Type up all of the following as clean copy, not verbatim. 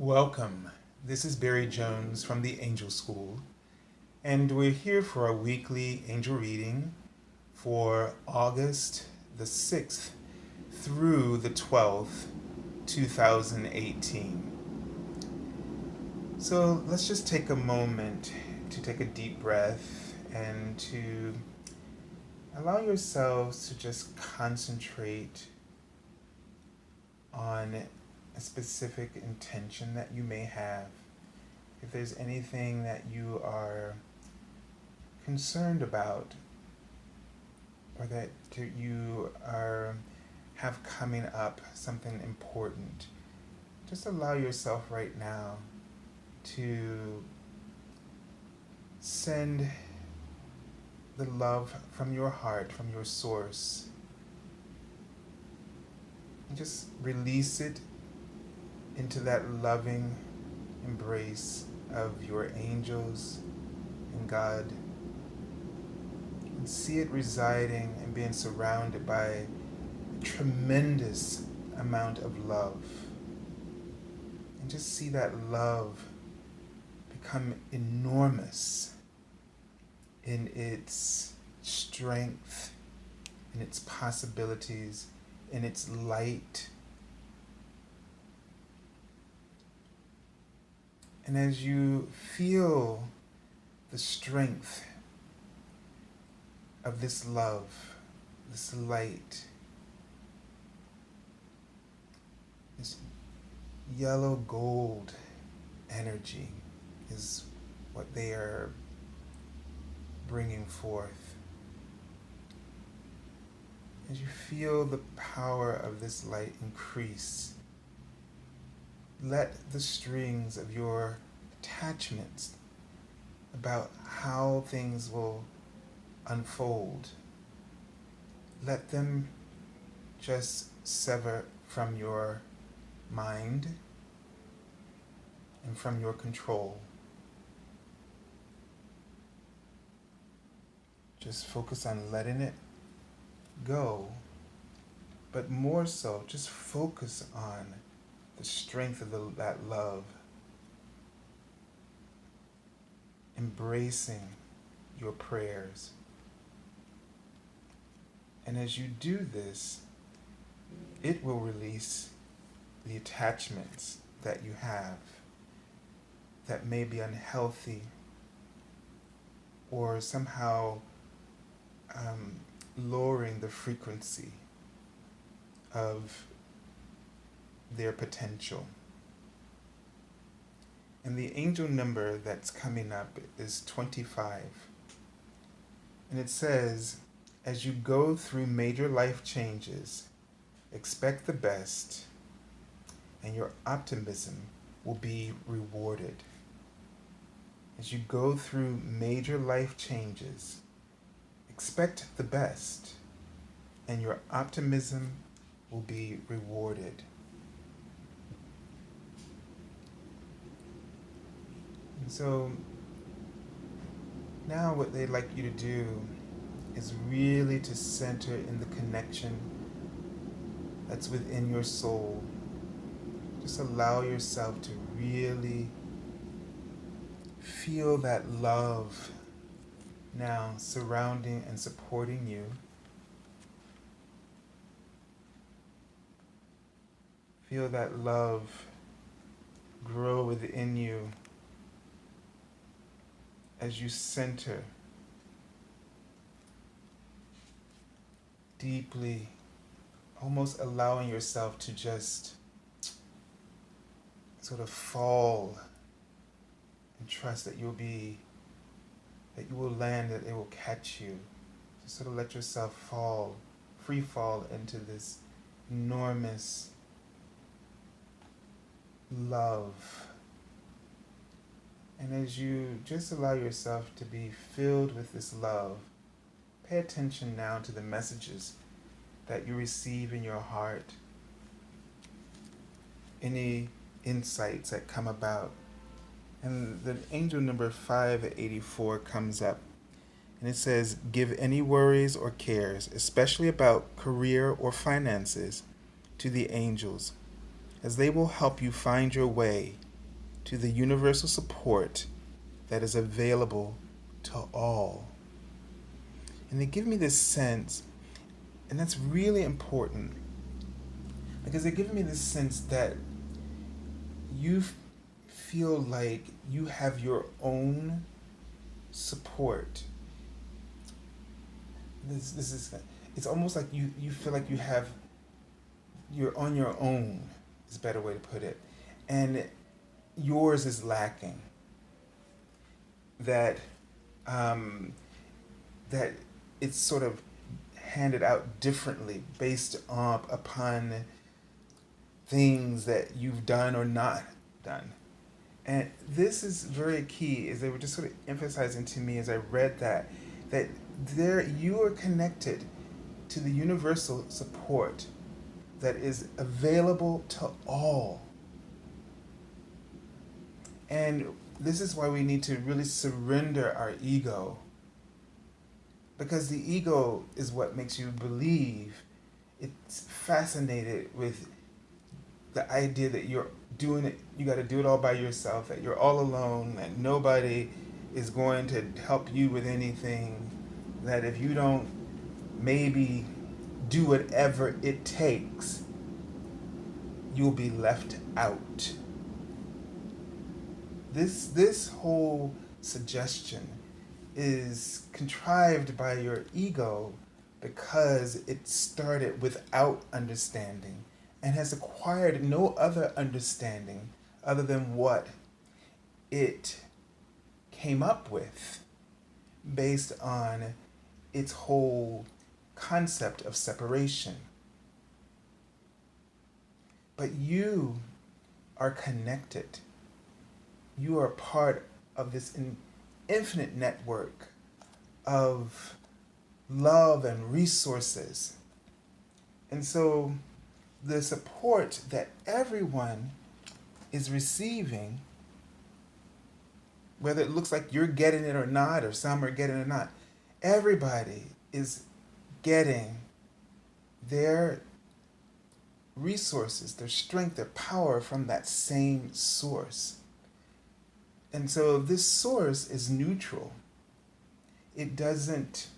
Welcome. This is Barry Jones from the Angel School, and we're here for our weekly angel reading for August the 6th through the 12th, 2018. So let's just take a moment to take a deep breath and to allow yourselves to just concentrate on a specific intention that you may have. If there's anything that you are concerned about or that you are have coming up, something important, just allow yourself right now to send the love from your heart, from your source, and just release it into that loving embrace of your angels and God, and see it residing and being surrounded by a tremendous amount of love. And just see that love become enormous in its strength, in its possibilities, in its light. And as you feel the strength of this love, this light, this yellow gold energy is what they are bringing forth. As you feel the power of this light increase, let the strings of your attachments about how things will unfold, let them just sever from your mind and from your control. Just focus on letting it go, but more so, just focus on the strength of that love, embracing your prayers. And as you do this, it will release the attachments that you have that may be unhealthy or somehow lowering the frequency of their potential. And the angel number that's coming up is 25. And it says, as you go through major life changes, expect the best, and your optimism will be rewarded. As you go through major life changes, expect the best, and your optimism will be rewarded. And so now what they'd like you to do is really to center in the connection that's within your soul. Just allow yourself to really feel that love now surrounding and supporting you. Feel that love grow within you as you center deeply, almost allowing yourself to just sort of fall and trust that that you will land, that it will catch you. Just sort of let yourself fall, free fall into this enormous love. And as you just allow yourself to be filled with this love, pay attention now to the messages that you receive in your heart, any insights that come about. And the angel number 584 comes up, and it says, give any worries or cares, especially about career or finances, to the angels, as they will help you find your way to the universal support that is available to all. And they give me this sense, and that's really important, because they're giving me this sense that you feel like you have your own support. This is, it's almost like you feel like you're on your own, is a better way to put it. And yours is lacking. That that it's sort of handed out differently based upon things that you've done or not done. And this is very key, is they were just sort of emphasizing to me as I read that there you are connected to the universal support that is available to all. And this is why we need to really surrender our ego. Because the ego is what makes you believe. It's fascinated with the idea that you're doing it, you got to do it all by yourself, that you're all alone, that nobody is going to help you with anything, that if you don't maybe do whatever it takes, you'll be left out. This whole suggestion is contrived by your ego because it started without understanding and has acquired no other understanding other than what it came up with based on its whole concept of separation. But you are connected. You are part of this infinite network of love and resources. And so the support that everyone is receiving, whether it looks like you're getting it or not, or some are getting it or not, everybody is getting their resources, their strength, their power from that same source. And so this source is neutral. It doesn't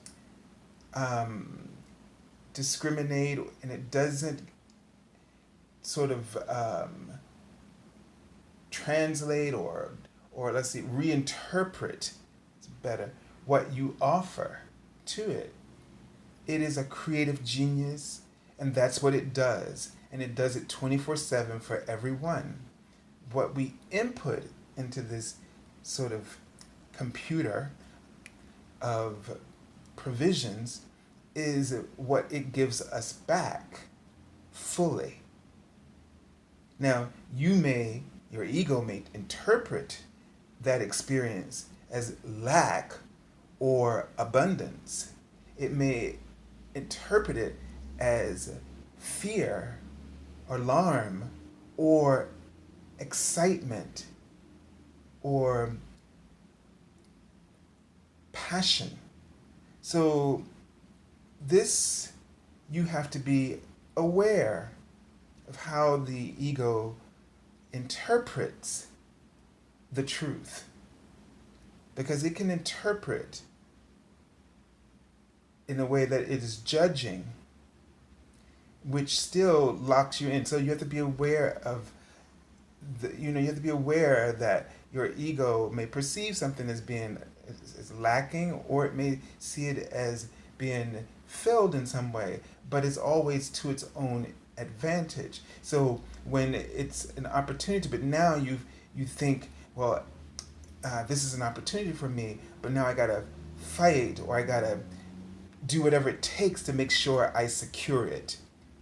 discriminate, and it doesn't sort of translate or let's see, reinterpret, it's better, what you offer to it. It is a creative genius, and that's what it does. And it does it 24/7 for everyone. What we input into this sort of computer of provisions is what it gives us back fully. Now, your ego may interpret that experience as lack or abundance. It may interpret it as fear, alarm, or excitement, or passion. So this, you have to be aware of how the ego interprets the truth, because it can interpret in a way that it is judging, which still locks you in. So you have to be aware of you have to be aware that your ego may perceive something as being as lacking, or it may see it as being filled in some way, but it's always to its own advantage. So when it's an opportunity, but now you think, well, this is an opportunity for me, but now I gotta fight, or I gotta do whatever it takes to make sure I secure it.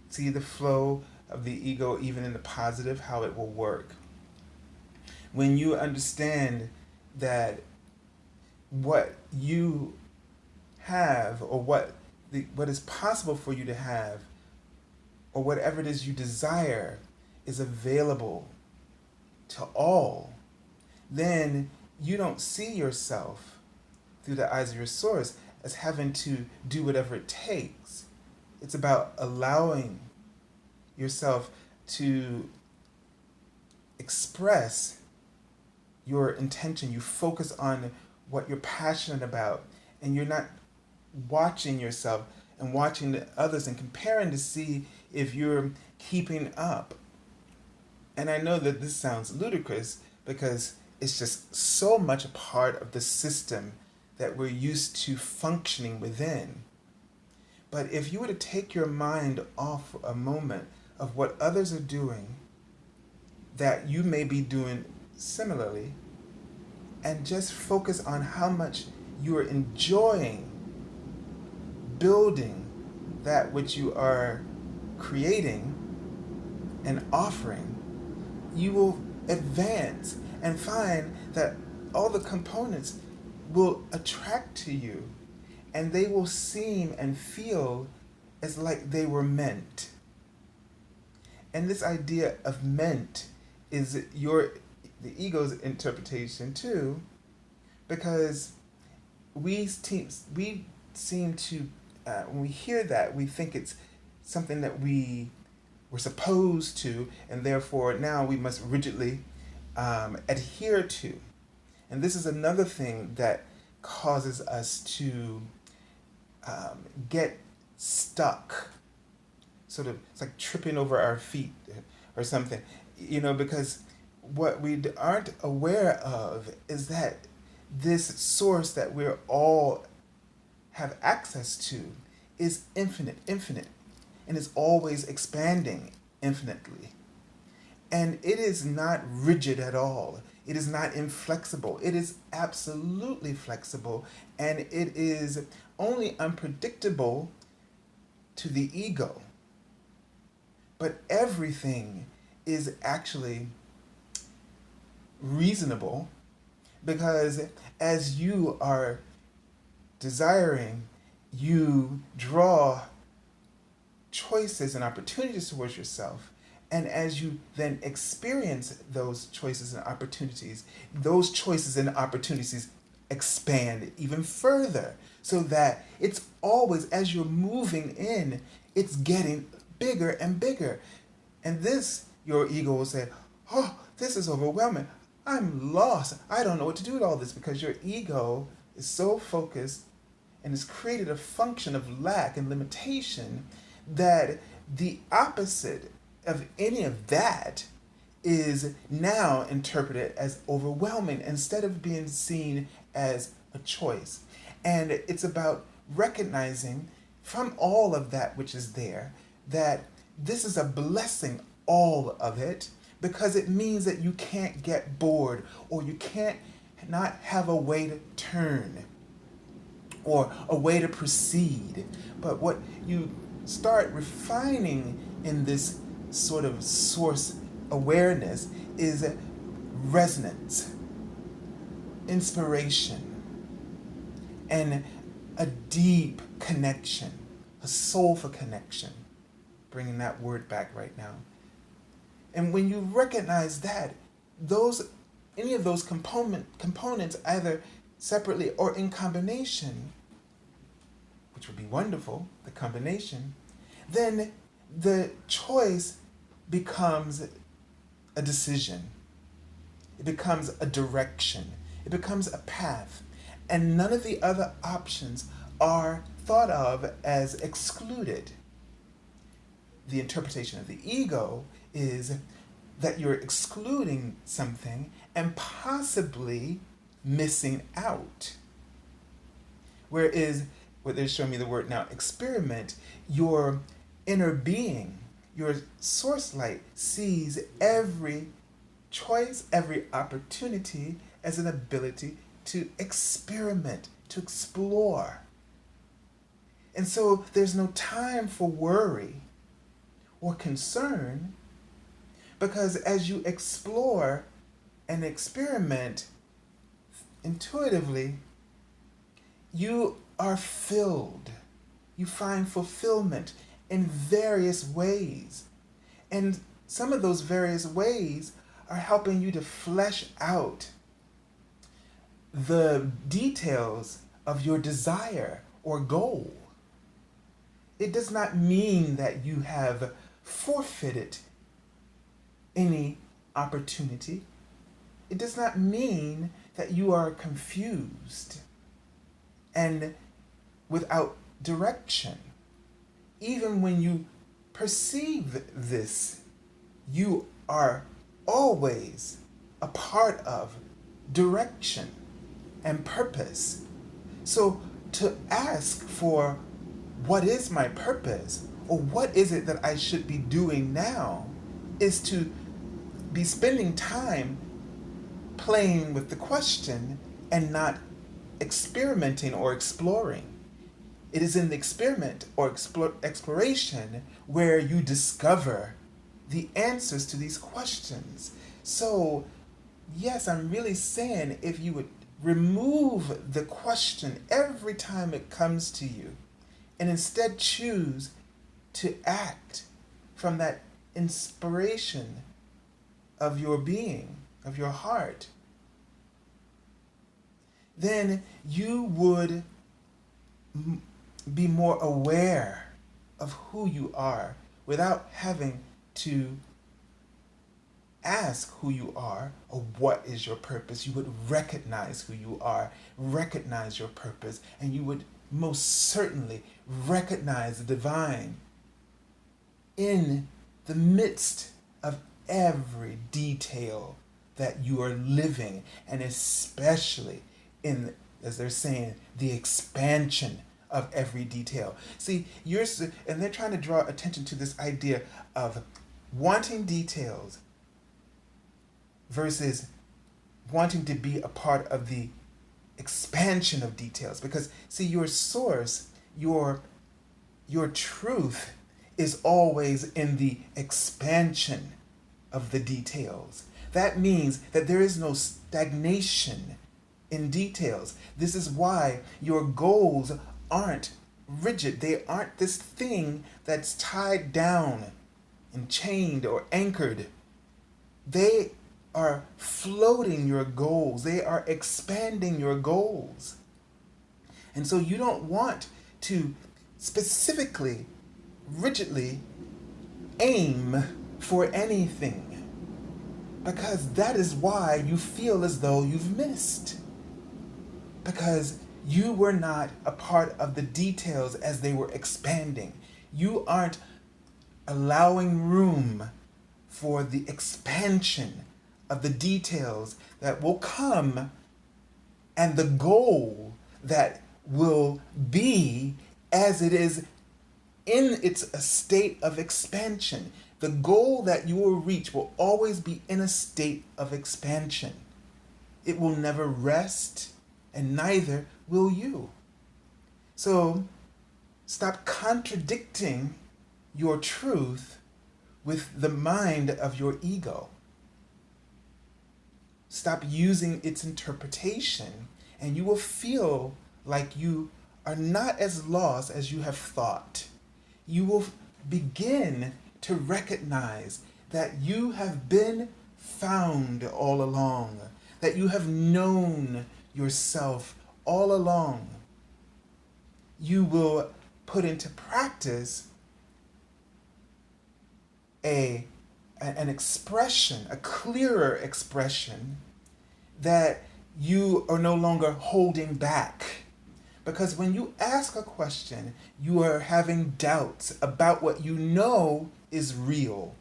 See the flow of the ego, even in the positive, how it will work. When you understand that what you have, or what is possible for you to have, or whatever it is you desire, is available to all, then you don't see yourself through the eyes of your source as having to do whatever it takes. It's about allowing yourself to express your intention, you focus on what you're passionate about, and you're not watching yourself and watching the others and comparing to see if you're keeping up. And I know that this sounds ludicrous because it's just so much a part of the system that we're used to functioning within. But if you were to take your mind off a moment of what others are doing that you may be doing similarly, and just focus on how much you are enjoying building that which you are creating and offering, you will advance and find that all the components will attract to you, and they will seem and feel as like they were meant. And this idea of meant is the ego's interpretation too, because we seem to when we hear that, we think it's something that we were supposed to, and therefore now we must rigidly adhere to. And this is another thing that causes us to get stuck. Sort of, it's like tripping over our feet or something, because what we aren't aware of is that this source that we're all have access to is infinite, and is always expanding infinitely. And it is not rigid at all. It is not inflexible. It is absolutely flexible, and it is only unpredictable to the ego. But everything is actually reasonable, because as you are desiring, you draw choices and opportunities towards yourself. And as you then experience those choices and opportunities, those choices and opportunities expand even further, so that it's always, as you're moving in, it's getting bigger and bigger. And this, your ego will say, oh, this is overwhelming. I'm lost. I don't know what to do with all this, because your ego is so focused and has created a function of lack and limitation that the opposite of any of that is now interpreted as overwhelming instead of being seen as a choice. And it's about recognizing from all of that which is there that this is a blessing, all of it, because it means that you can't get bored, or you can't not have a way to turn or a way to proceed. But what you start refining in this sort of source awareness is resonance, inspiration, and a deep connection, a soulful connection, bringing that word back right now. And when you recognize that, any of those components, either separately or in combination, which would be wonderful, the combination, then the choice becomes a decision. It becomes a direction. It becomes a path. And none of the other options are thought of as excluded. The interpretation of the ego is that you're excluding something and possibly missing out. Whereas, what they're showing me the word now, experiment, your inner being, your source light, sees every choice, every opportunity as an ability to experiment, to explore. And so there's no time for worry or concern, because as you explore and experiment intuitively, you are filled. You find fulfillment in various ways. And some of those various ways are helping you to flesh out the details of your desire or goal. It does not mean that you have forfeited any opportunity. it does not mean that you are confused and without direction. Even when you perceive this, you are always a part of direction and purpose. So to ask for what is my purpose or what is it that I should be doing now is to be spending time playing with the question and not experimenting or exploring. It is in the experiment or exploration where you discover the answers to these questions. So, yes, I'm really saying if you would remove the question every time it comes to you and instead choose to act from that inspiration of your being, of your heart, then you would be more aware of who you are without having to ask who you are or what is your purpose. You would recognize who you are, recognize your purpose, and you would most certainly recognize the divine in the midst of every detail that you are living, and especially in, as they're saying, the expansion of every detail. See, and they're trying to draw attention to this idea of wanting details versus wanting to be a part of the expansion of details. Because see, your source, your truth is always in the expansion of the details. That means that there is no stagnation in details. This is why your goals aren't rigid. They aren't this thing that's tied down and chained or anchored. They are floating your goals. They are expanding your goals. And so you don't want to specifically, rigidly aim for anything, because that is why you feel as though you've missed. Because you were not a part of the details as they were expanding. You aren't allowing room for the expansion of the details that will come and the goal that will be as it is in its state of expansion. The goal that you will reach will always be in a state of expansion. It will never rest, and neither will you. So stop contradicting your truth with the mind of your ego. Stop using its interpretation, and you will feel like you are not as lost as you have thought. You will begin to recognize that you have been found all along, that you have known yourself all along. You will put into practice an expression, a clearer expression, that you are no longer holding back. Because when you ask a question, you are having doubts about what you know is real,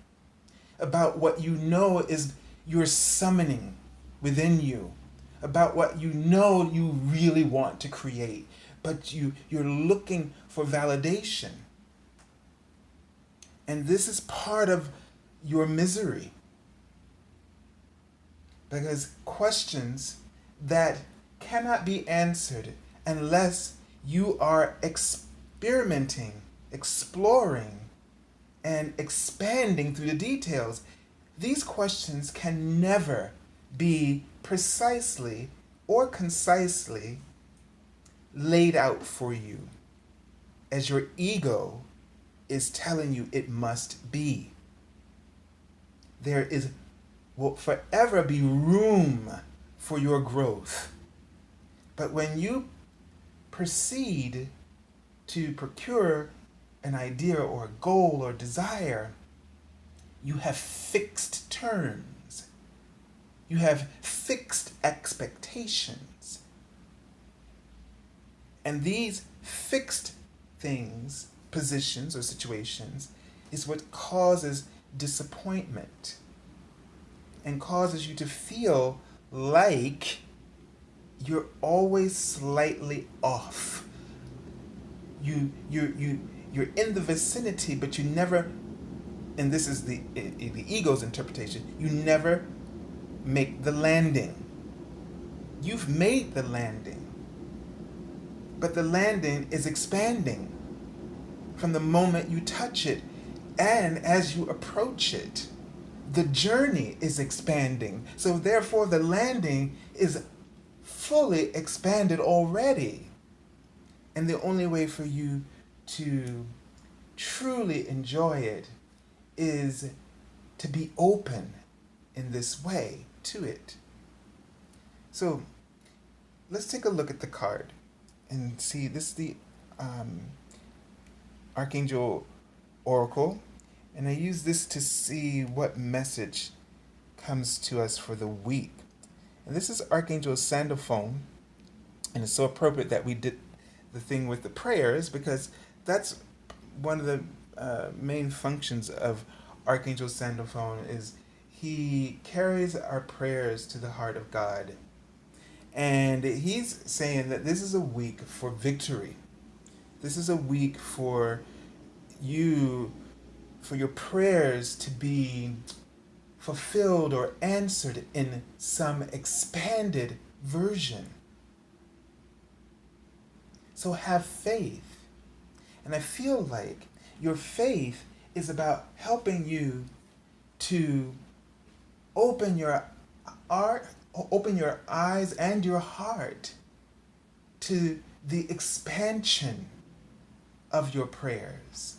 about what you know is you're summoning within you, about what you know you really want to create, but you're looking for validation. And this is part of your misery. Because questions that cannot be answered unless you are experimenting, exploring, and expanding through the details, these questions can never be precisely or concisely laid out for you as your ego is telling you it must be. There will forever be room for your growth. But when you proceed to procure an idea or a goal or desire, you have fixed terms. You have fixed expectations. And these fixed things, positions or situations, is what causes disappointment and causes you to feel like you're always slightly off. You're in the vicinity, but you never, and this is the ego's interpretation, you never make the landing. You've made the landing, but the landing is expanding from the moment you touch it, and as you approach it, the journey is expanding. So therefore the landing is fully expanded already. And the only way for you to truly enjoy it is to be open in this way to it. So let's take a look at the card and see. This is the Archangel Oracle, and I use this to see what message comes to us for the week. And this is Archangel Sandalphon, and it's so appropriate that we did the thing with the prayers, because that's one of the main functions of Archangel Sandalphon is he carries our prayers to the heart of God. And he's saying that this is a week for victory. This is a week for you, for your prayers to be fulfilled or answered in some expanded version. So have faith. And I feel like your faith is about helping you to open your eyes and your heart to the expansion of your prayers,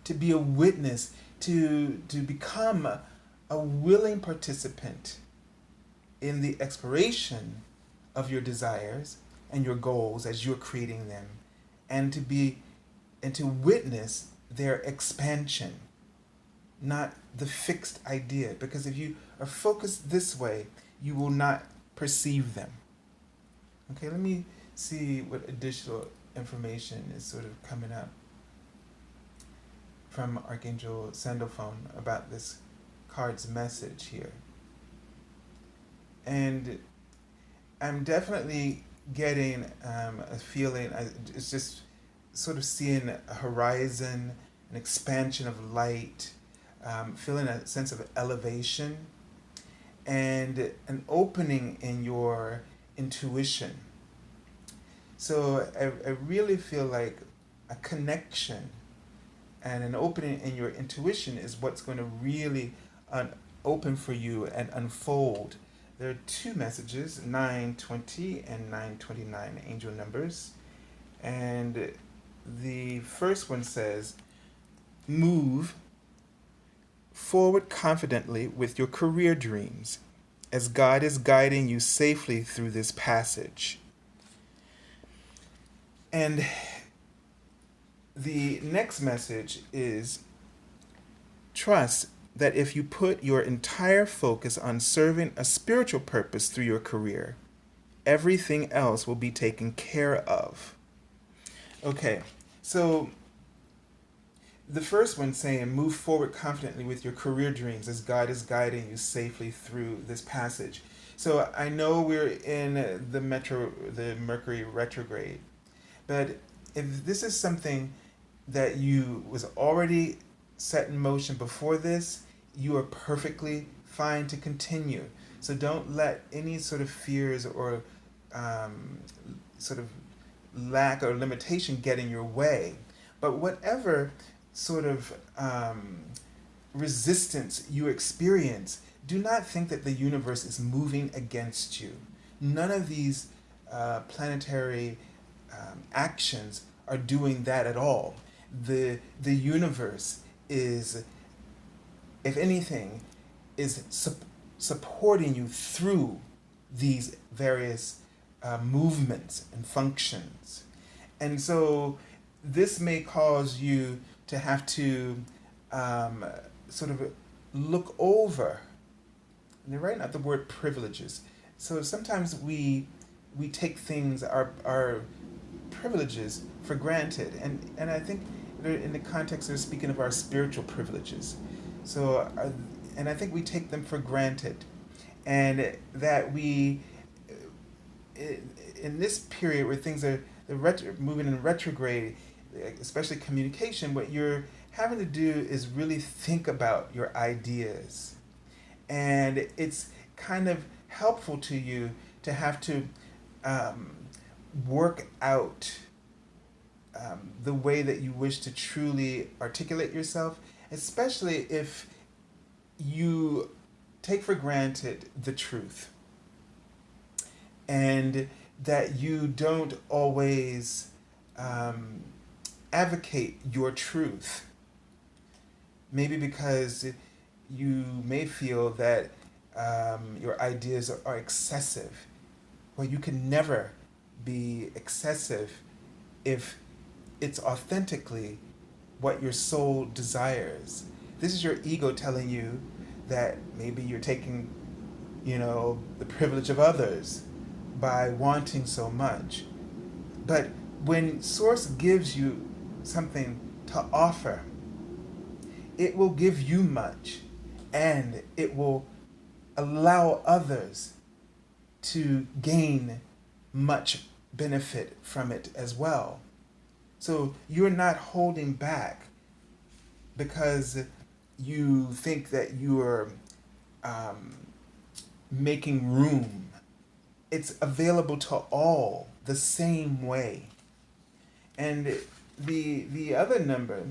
to be a witness, to become a willing participant in the exploration of your desires and your goals as you're creating them, and to witness their expansion, not the fixed idea. Because if you are focused this way, you will not perceive them. Okay, let me see what additional information is sort of coming up from Archangel Sandalphon about this card's message here. And I'm definitely getting a feeling, it's just sort of seeing a horizon, an expansion of light, feeling a sense of elevation, and an opening in your intuition. So I really feel like a connection and an opening in your intuition is what's going to really open for you and unfold. There are two messages, 920 and 929 angel numbers. And the first one says, move forward confidently with your career dreams as God is guiding you safely through this passage. And the next message is, trust that if you put your entire focus on serving a spiritual purpose through your career, everything else will be taken care of. Okay, so the first one saying, move forward confidently with your career dreams as God is guiding you safely through this passage. So I know we're in the Mercury retrograde, but if this is something that you was already set in motion before this, you are perfectly fine to continue. So don't let any sort of fears or sort of lack or limitation get in your way. But whatever sort of resistance you experience, do not think that the universe is moving against you. None of these planetary actions are doing that at all. The universe is, if anything, is supporting you through these various movements and functions. And so this may cause you to have to sort of look over And they're writing out the word privileges. So sometimes we take things, our privileges, for granted. And I think in the context they're speaking of our spiritual privileges. So, and I think we take them for granted. And that we, in this period where things are moving in retrograde, especially communication, what you're having to do is really think about your ideas. And it's kind of helpful to you to have to um, work out the way that you wish to truly articulate yourself, especially if you take for granted the truth and that you don't always advocate your truth. Maybe because you may feel that your ideas are excessive. Well, you can never be excessive if it's authentically what your soul desires. This is your ego telling you that maybe you're taking, the privilege of others by wanting so much. But when Source gives you something to offer, it will give you much, and it will allow others to gain much benefit from it as well. So you're not holding back because you think that you're making room. It's available to all the same way. And the other number,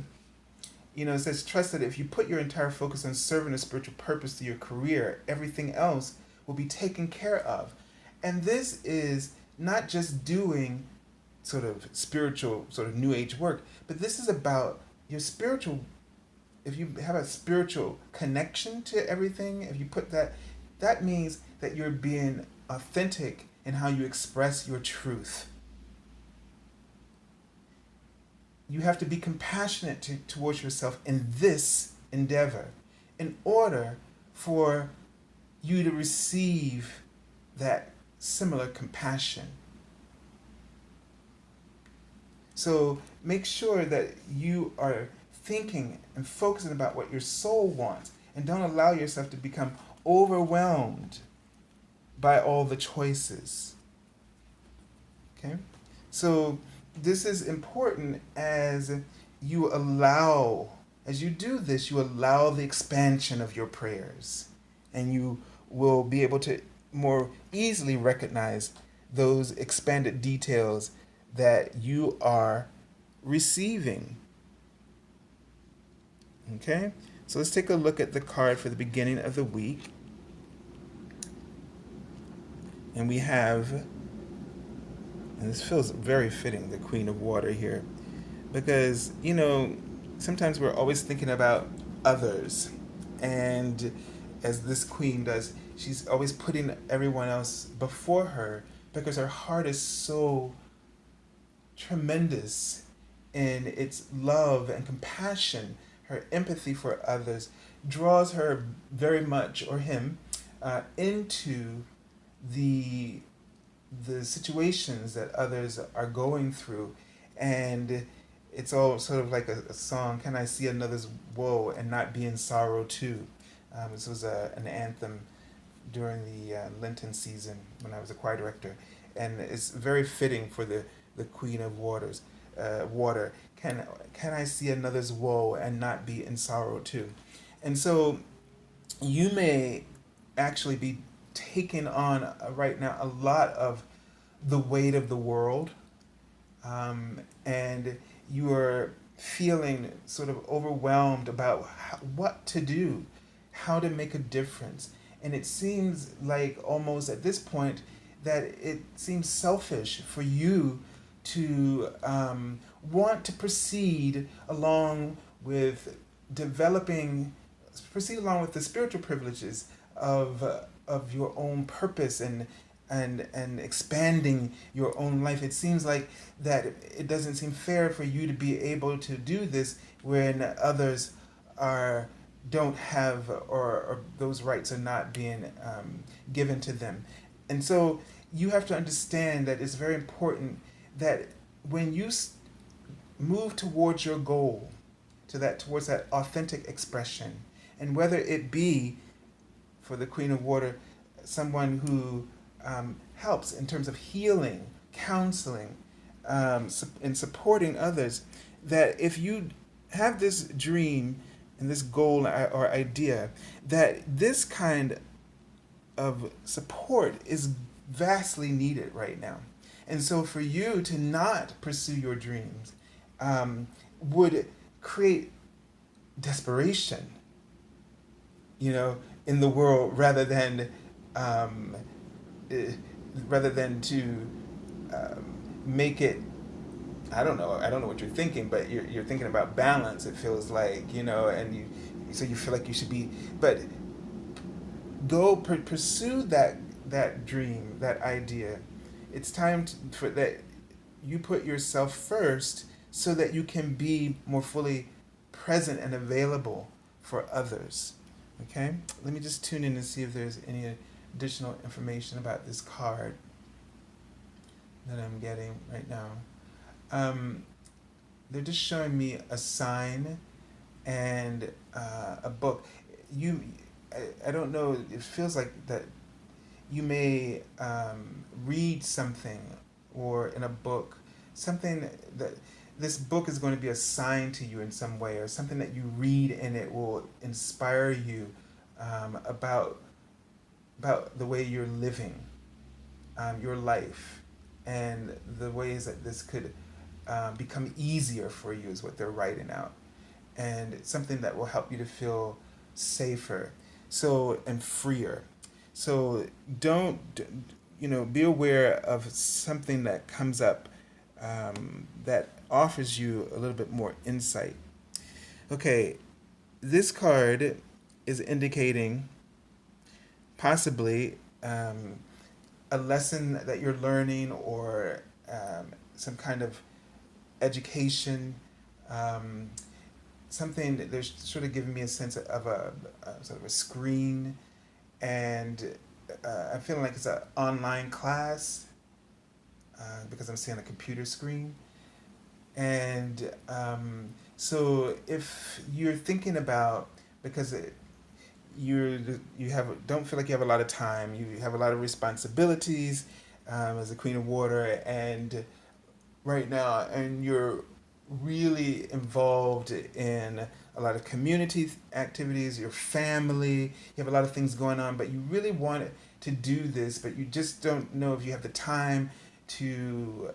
it says, trust that if you put your entire focus on serving a spiritual purpose to your career, everything else will be taken care of. And this is not just doing sort of spiritual, sort of new age work, but this is about your spiritual. If you have a spiritual connection to everything, if you put that means that you're being authentic in how you express your truth. You have to be compassionate towards yourself in this endeavor in order for you to receive that similar compassion. So make sure that you are thinking and focusing about what your soul wants, and don't allow yourself to become overwhelmed by all the choices. Okay? So this is important as you do this, you allow the expansion of your prayers, and you will be able to more easily recognize those expanded details that you are receiving. Okay? So let's take a look at the card for the beginning of the week. And we have, and this feels very fitting, the Queen of Water here. Because, sometimes we're always thinking about others. And as this queen does, she's always putting everyone else before her because her heart is so tremendous in its love and compassion. Her empathy for others draws her very much, or him, into the situations that others are going through. And it's all sort of like a song, can I see another's woe and not be in sorrow too? This was an anthem during the Lenten season when I was a choir director. And it's very fitting for the Queen of Waters. Water. Can I see another's woe and not be in sorrow too? And so you may actually be taking on right now a lot of the weight of the world, and you are feeling sort of overwhelmed about what to do, how to make a difference. And it seems like almost at this point that it seems selfish for you to want to proceed along with the spiritual privileges of your own purpose and expanding your own life. It seems like that it doesn't seem fair for you to be able to do this when others are don't have, or those rights are not being given to them. And so you have to understand that it's very important that when you move towards your goal, towards that authentic expression, and whether it be for the Queen of Water, someone who helps in terms of healing, counseling, and supporting others, that if you have this dream and this goal or idea, that this kind of support is vastly needed right now. And so for you to not pursue your dreams would create desperation, in the world, um, eh, rather than to make it. I don't know. I don't know what you're thinking, but you're thinking about balance. It feels like, and so you feel like you should be, but go pursue that dream, that idea. It's time for that you put yourself first so that you can be more fully present and available for others. Okay? Let me just tune in and see if there's any additional information about this card that I'm getting right now. They're just showing me a sign and a book. I don't know, it feels like that you may read something or in a book, something that this book is going to be a sign to you in some way, or something that you read and it will inspire you about the way you're living your life, and the ways that this could become easier for you is what they're writing out, and it's something that will help you to feel safer, and freer. So don't, be aware of something that comes up that offers you a little bit more insight. Okay, this card is indicating possibly a lesson that you're learning, or some kind of education, something that they're sort of giving me a sense of a sort of a screen, and I'm feeling like it's an online class because I'm seeing a computer screen. And so if you're thinking about, because you don't feel like you have a lot of time, you have a lot of responsibilities as a Queen of Water, and right now, and you're really involved in a lot of community activities, your family, you have a lot of things going on, but you really want to do this, but you just don't know if you have the time to,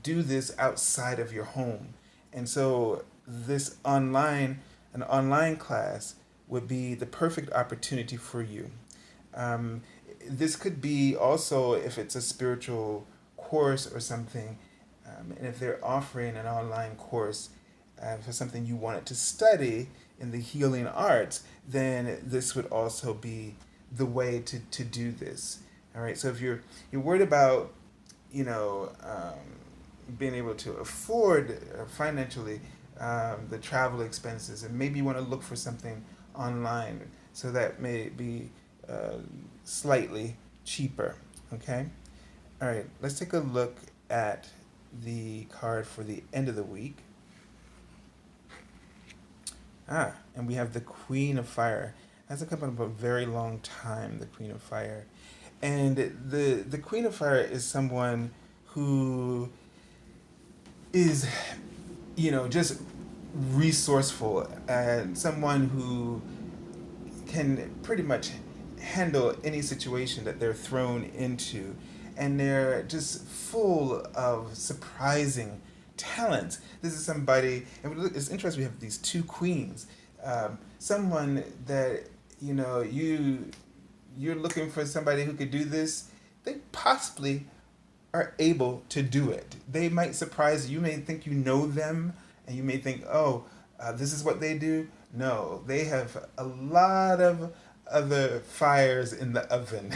do this outside of your home. And so an online class would be the perfect opportunity for you. Um, this could be also if it's a spiritual course or something, and if they're offering an online course for something you wanted to study in the healing arts, then this would also be the way to do this. All right. So if you're worried about, being able to afford financially the travel expenses, and maybe you want to look for something online, so that may be uh, slightly cheaper. Okay. All right. Let's take a look at the card for the end of the week. And we have the Queen of Fire. That's come up a very long time, the Queen of Fire. And the Queen of Fire is someone who is, just resourceful, and someone who can pretty much handle any situation that they're thrown into. And they're just full of surprising talents. This is somebody, and it's interesting, we have these two queens. Someone that, you're looking for somebody who could do this, they possibly are able to do it. They might surprise you. You may think you know them, and you may think, oh, this is what they do. No, they have a lot of other fires in the oven.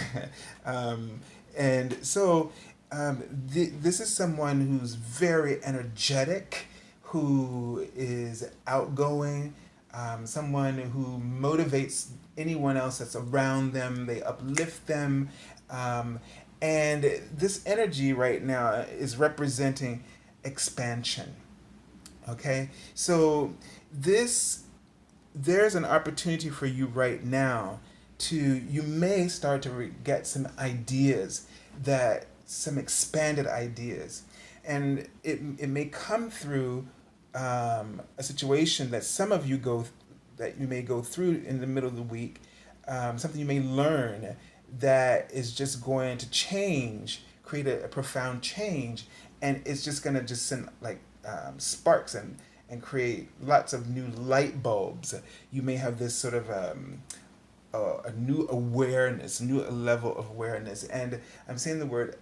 And so this is someone who's very energetic, who is outgoing, someone who motivates anyone else that's around them. They uplift them. Um, and this energy right now is representing expansion. Okay? So this there's an opportunity for you right now you may start to get some ideas, that some expanded ideas, and it may come through a situation that some of you that you may go through in the middle of the week, something you may learn that is just going to create a profound change, and it's just going to just send like sparks and create lots of new light bulbs. You may have this sort of a new awareness, new level of awareness, and I'm saying the word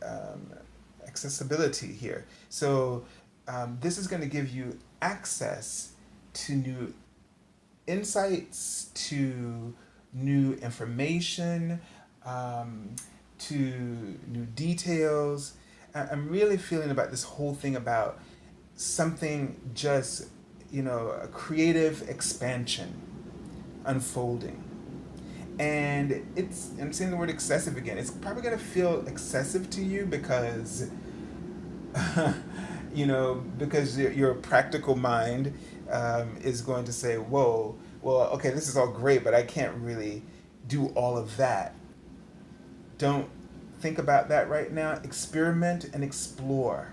accessibility here. So this is going to give you access to new insights, to new information, to new details. I'm really feeling about this whole thing about something just, a creative expansion unfolding. And I'm saying the word excessive again. It's probably going to feel excessive to you because, because your practical mind is going to say, whoa, well, okay, this is all great, but I can't really do all of that. Don't think about that right now. Experiment and explore.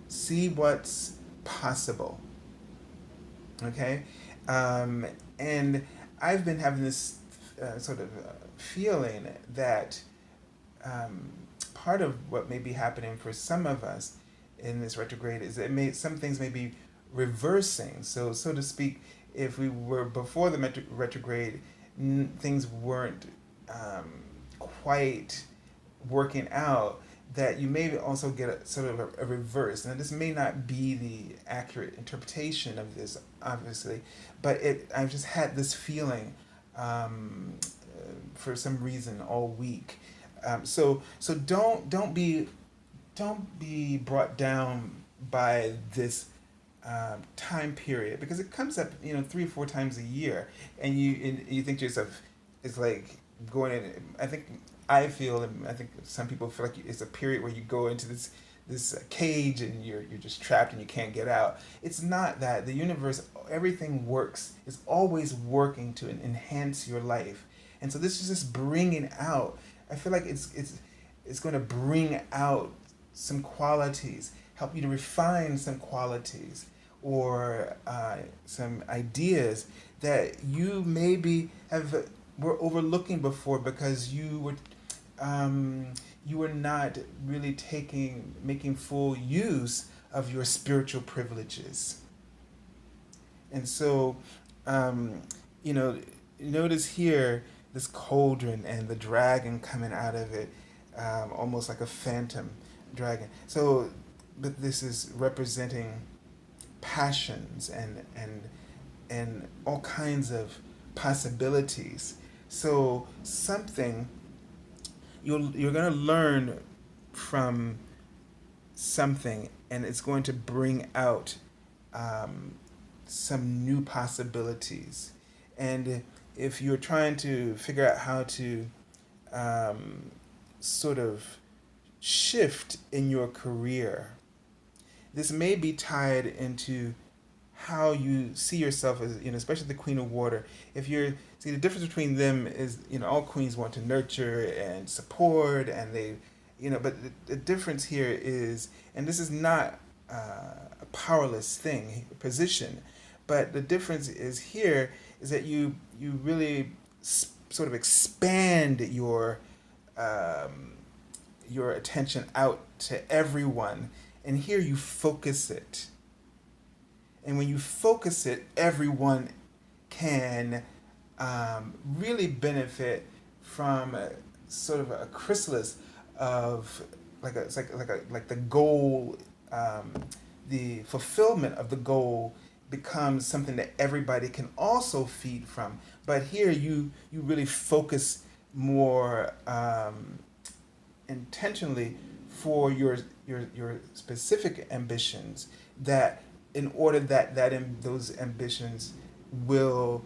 See what's possible. Okay? Um, and I've been having this sort of feeling that part of what may be happening for some of us in this retrograde is that some things may be reversing. So to speak, if we were before the retrograde, things weren't quite working out, that you may also get a sort of a reverse. Now, this may not be the accurate interpretation of this, obviously, but I've just had this feeling for some reason all week. So don't be brought down by this time period, because it comes up 3 or 4 times a year, and you think to yourself, it's like going in. I feel, and I think some people feel like it's a period where you go into this cage and you're just trapped and you can't get out. It's not that. The universe, everything works. It's always working to enhance your life, and so this is just bringing out. I feel like it's going to bring out some qualities, help you to refine some qualities, or some ideas that you maybe were overlooking before because you were not really making full use of your spiritual privileges. And so, you know, notice here this cauldron and the dragon coming out of it, almost like a phantom dragon. So, but this is representing passions and all kinds of possibilities. So something you're going to learn from something, and it's going to bring out some new possibilities. And if you're trying to figure out how to sort of shift in your career, this may be tied into how you see yourself as, especially the Queen of Water. If you're, see, the difference between them is, all queens want to nurture and support, and they, but the difference here is, and this is not a powerless position, but the difference is here is that you really sort of expand your attention out to everyone, and here you focus it. And when you focus it, everyone can really benefit from sort of a chrysalis of like the goal, the fulfillment of the goal becomes something that everybody can also feed from. But here you really focus more intentionally for your specific ambitions, that in order that those ambitions will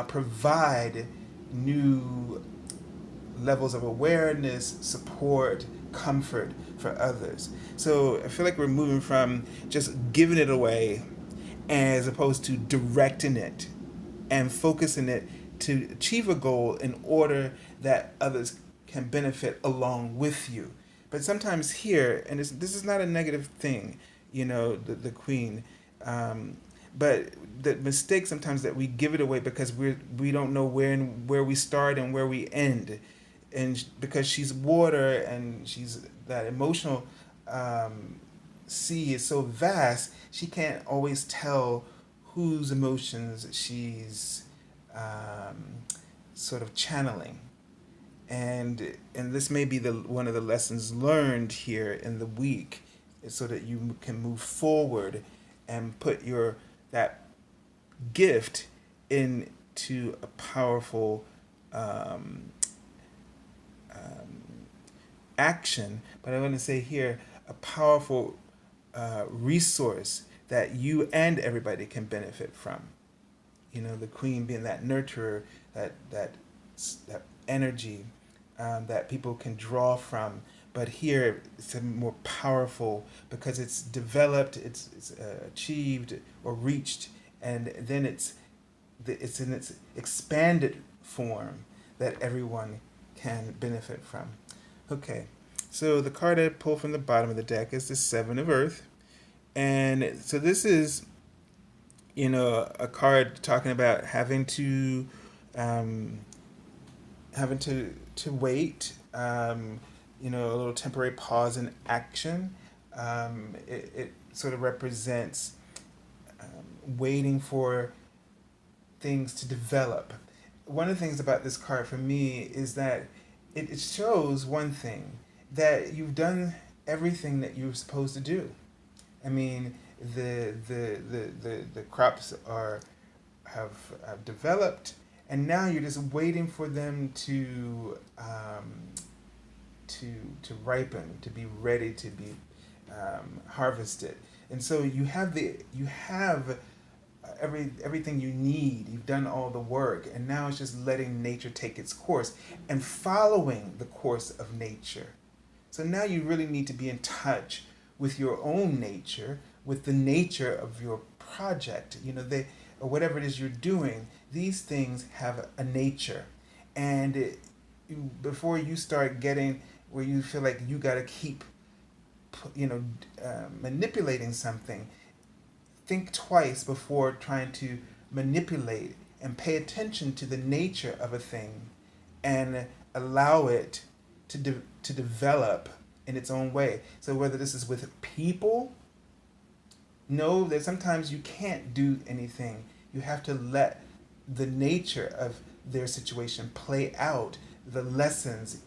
provide new levels of awareness, support, comfort for others. So I feel like we're moving from just giving it away as opposed to directing it and focusing it to achieve a goal in order that others can benefit along with you. But sometimes here, and this is not a negative thing, the queen, um, but the mistake sometimes that we give it away because we don't know where we start and where we end, and because she's water and she's that emotional sea is so vast, she can't always tell whose emotions she's um, sort of channeling. And this may be the one of the lessons learned here in the week, so that you can move forward and put your that gift into a powerful um, action. But I want to say here a powerful resource that you and everybody can benefit from. The queen being that nurturer, that energy that people can draw from. But here it's a more powerful because it's developed, it's achieved or reached, and then it's in its expanded form that everyone can benefit from. Okay, so the card I pulled from the bottom of the deck is the Seven of Earth, and so this is a card talking about um, having to wait, a little temporary pause in action. It sort of represents waiting for things to develop. One of the things about this card for me is that it shows one thing, that you've done everything that you're supposed to do. I mean, the crops have developed, and now you're just waiting for them to ripen, to be ready to be harvested. And so you have everything you need. You've done all the work, and now it's just letting nature take its course and following the course of nature. So now you really need to be in touch with your own nature, with the nature of your project. Or whatever it is you're doing. These things have a nature, and before you start getting where you feel like you got to keep, manipulating something, think twice before trying to manipulate, and pay attention to the nature of a thing and allow it to develop in its own way. So whether this is with people, know that sometimes you can't do anything. You have to let the nature of their situation play out, the lessons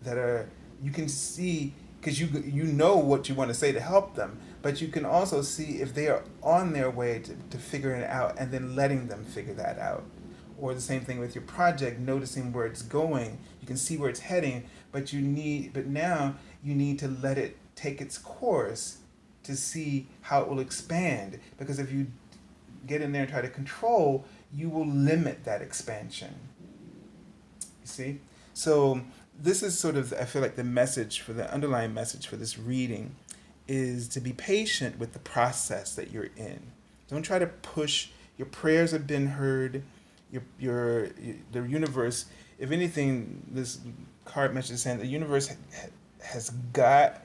that are, you can see, because you know what you want to say to help them, but you can also see if they are on their way to figuring it out, and then letting them figure that out. Or the same thing with your project, noticing where it's going. You can see where it's heading, but now you need to let it take its course to see how it will expand. Because if you get in there and try to control, you will limit that expansion. You see? So this is sort of, I feel like, the underlying message for this reading is to be patient with the process that you're in. Don't try to push. Your prayers have been heard. The universe, if anything, this card mentions saying the universe has got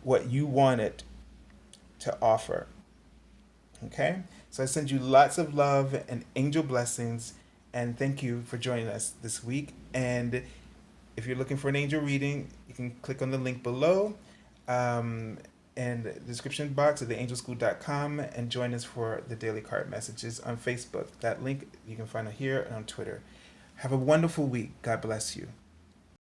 what you wanted to offer. Okay? So I send you lots of love and angel blessings, and thank you for joining us this week. And if you're looking for an angel reading, you can click on the link below and the description box at theangelschool.com, and join us for the daily card messages on Facebook. That link you can find here and on Twitter. Have a wonderful week. God bless you.